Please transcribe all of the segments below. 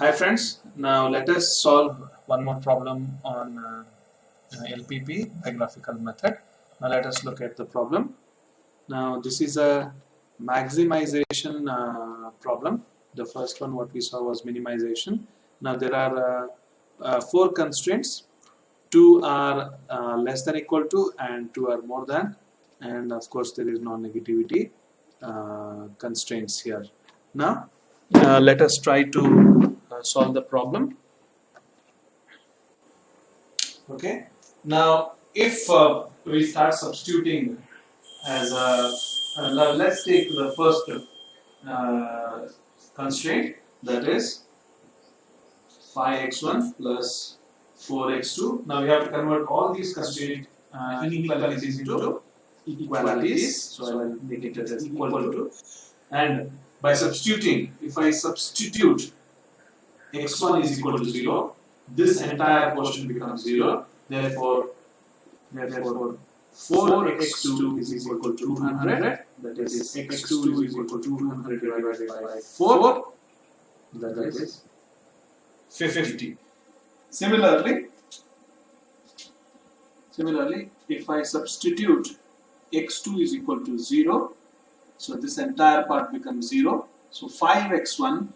Hi friends, now let us solve one more problem on LPP by graphical method. Now let us look at the problem. Now this is a maximization problem. The first one what we saw was minimization. Now there are four constraints. Two are less than equal to and two are more than, and of course there is non-negativity constraints here. Now let us try to solve the problem. Okay. Now, if we start substituting as a, now let's take the first constraint, that is 5x1 plus 4x2. Now we have to convert all these constraint inequalities into equalities. So I will make it as equal to. And by substituting, if I substitute x1 is equal to 0, this entire portion becomes 0. Therefore 4x2 is equal to 200. That is x2 is equal to 200 divided by 4. That is 50. Similarly, if I substitute x2 is equal to 0, so this entire part becomes 0. So 5x1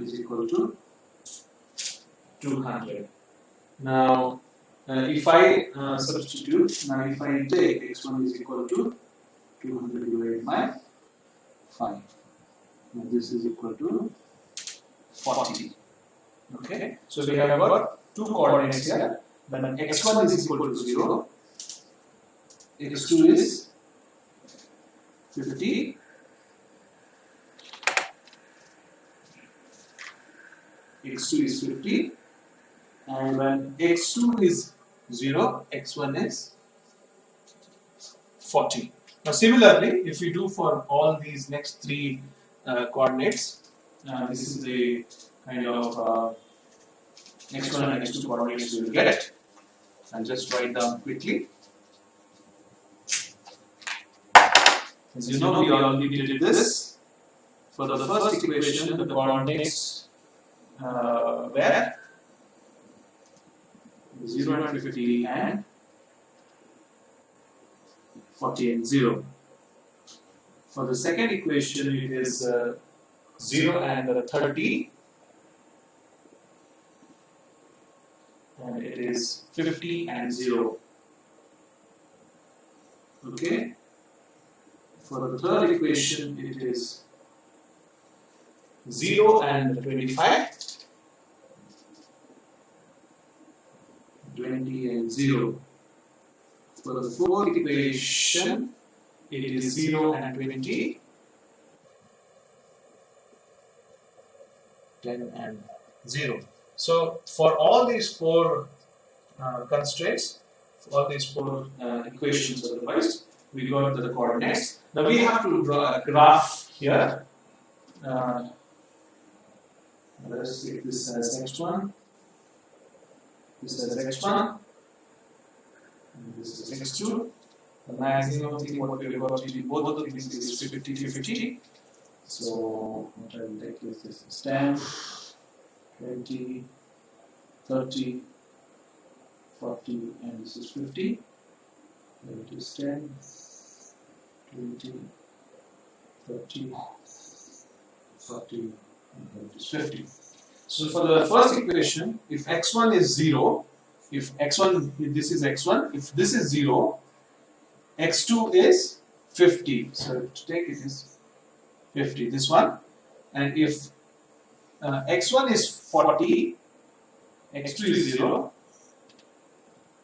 is equal to 200. Now, if I substitute, now if I take x1 is equal to 200 divided by 5. Now this is equal to 40. Okay, so we have got two coordinates here. When x1 is equal to 0, x2 is 50. x2 is 50, and when x2 is 0, x1 is 40. Now similarly, if we do for all these next three coordinates, this is the kind of x1 and x2 coordinates we will get. I'll just write down quickly. As you know, we already did this. For the first equation, the coordinates where 0 and 50 and 40 and 0. For the second equation, it is 0 and 30, and it is 50 and 0. Okay. For the third equation, it is 0 and 25. 20 and 0. For the fourth equation, it is 0 and 20, 10 and 0. So for all these four constraints, for all these four equations otherwise, we got the coordinates. Now we have to draw a graph here. Let's take this as x1. This is x1, and this is x2. The maximum thing what we have got in both of these is 50-50. So what I will take is this is 10, 20, 30, 40, and this is 50. Then it is 10, 20, 30, 40, and then it is 50. So for the first equation, if x1 is 0, if this is x1, if this is 0, x2 is 50. So to take it is 50, this one. And if x1 is 40, x2 is 0.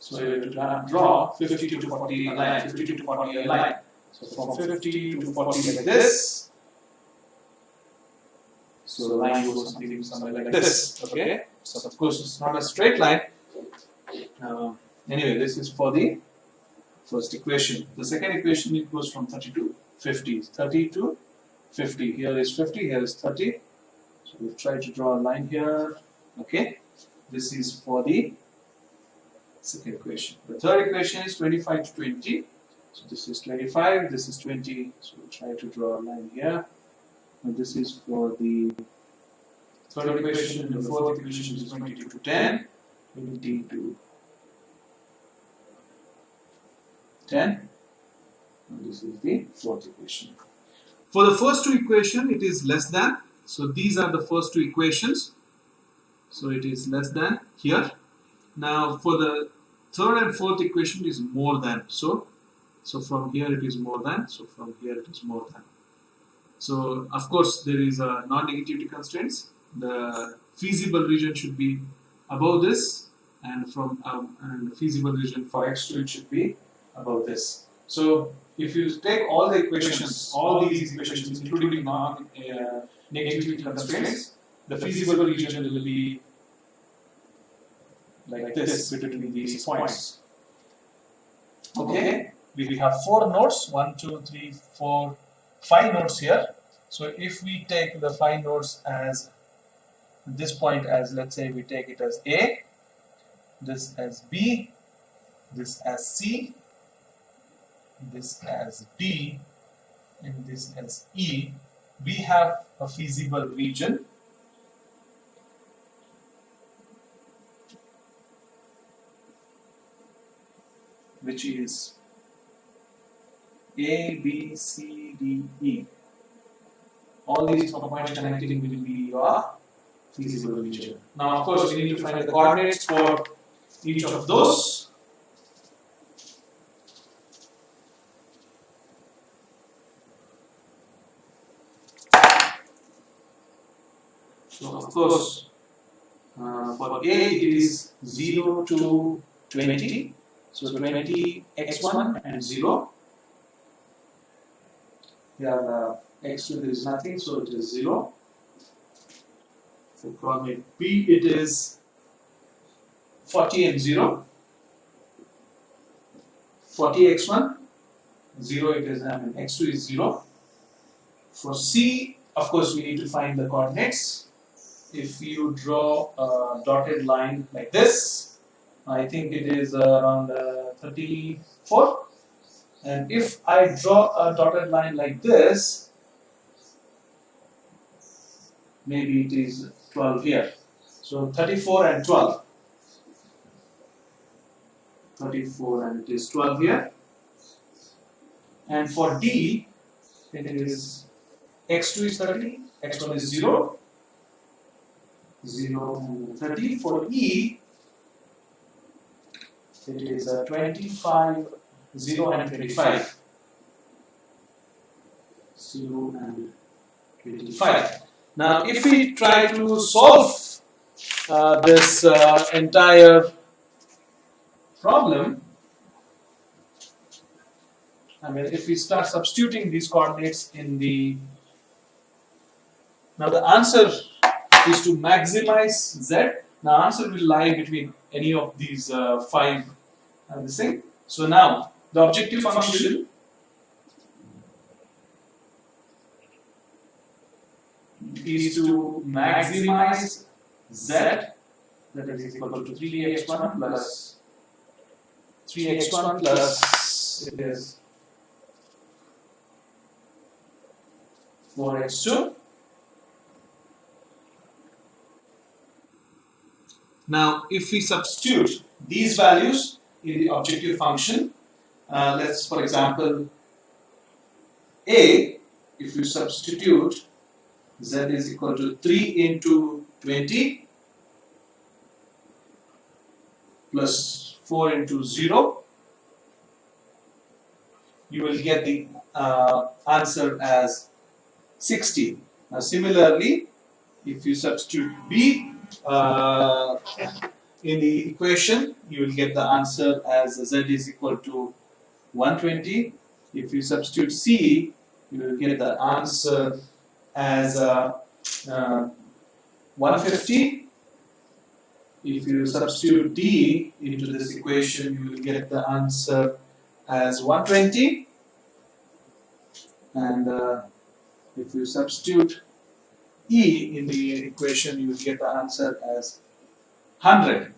So you have to draw 50 to 40 a line, 50 to 40 a line. So from 50 to 40 like this. So the line goes somewhere like this. Okay. So of course it's not a straight line. Anyway, this is for the first equation. The second equation, it goes from 30 to 50. 30 to 50. Here is 50. Here is 30. So we've tried to draw a line here. Okay. This is for the second equation. The third equation is 25 to 20. So this is 25, this is 20. So we'll try to draw a line here. And this is for the third equation, and the fourth equation is 22 to 10. 20 to 10. And this is the fourth equation. For the first two equations, it is less than. So these are the first two equations. So it is less than here. Now for the third and fourth equation is more than. So from here it is more than. So from here it is more than. So of course there is a non-negativity constraints. The feasible region should be above this, and from and the feasible region for x2 it should be above this. So if you take all the equations, all these equations including non-negativity constraints, the feasible region will be like this between these points. Okay, we have 4 nodes, 1, 2, 3, 4, 5 nodes here. So if we take the 5 nodes as this point as, let's say we take it as A, this as B, this as C, this as D, and this as E, we have a feasible region which is A, B, C, D, E. All these points connecting will be your feasible region. Now, of course, we need to find the coordinates for each of those. So, of course, for A it is 0 to 20. So 20 x1 and 0. Here x2 there is nothing, so it is 0. For coordinate B it is 40 and 0. 40 x1, 0 it is, x2 is 0. For C, of course, we need to find the coordinates. If you draw a dotted line like this, I think it is around 34. And if I draw a dotted line like this, maybe it is 12 here. So 34 and 12. 34 and it is 12 here. And for D, it is x2 is 30, x1 is 0. 0 and 30. For E, it is 25, 0 and 25. 0 and 25. Now, if we try to solve this entire problem, if we start substituting these coordinates in the, now the answer is to maximize Z. Now answer will lie between any of these 5 this thing. So now the objective function is to maximize Z, that is equal to 3x1 plus 3x1 plus it is 4x2. Now, if we substitute these values in the objective function, let's, for example, A, if you substitute Z is equal to 3 into 20 plus 4 into 0, you will get the answer as 60. Now, similarly, if you substitute B in the equation, you will get the answer as Z is equal to 120. If you substitute C, you will get the answer as 150. If you substitute D into this equation, you will get the answer as 120. And if you substitute E in the equation, you will get the answer as 100.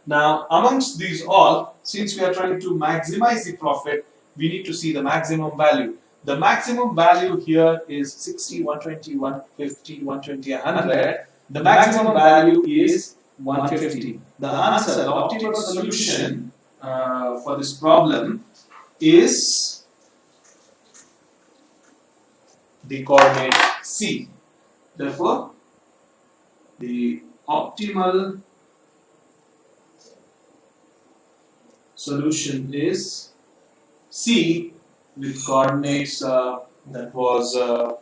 Now, amongst these all, since we are trying to maximize the profit, we need to see the maximum value. The maximum value here is 60, 120, 150, 120, 100. The maximum value is 150. The answer, the optimal solution for this problem is the coordinate C. Therefore, the optimal solution is C with coordinates that was I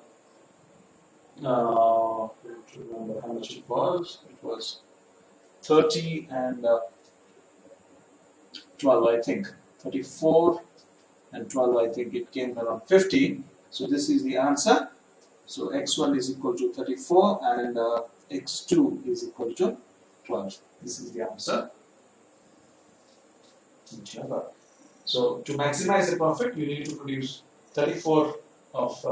don't remember how much it was. It was 30 and 12, I think. 34 and 12, I think it came around 50. So this is the answer. So x1 is equal to 34 and x2 is equal to 12. This is the answer. So to maximize the profit, you need to produce 34 of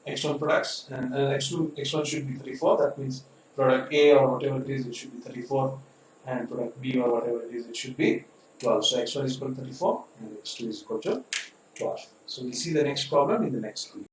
x1 products, and x1 should be 34. That means product A or whatever it is, it should be 34, and product B or whatever it is, it should be 12. So x1 is equal to 34 and x2 is equal to 12. So we'll see the next problem in the next week.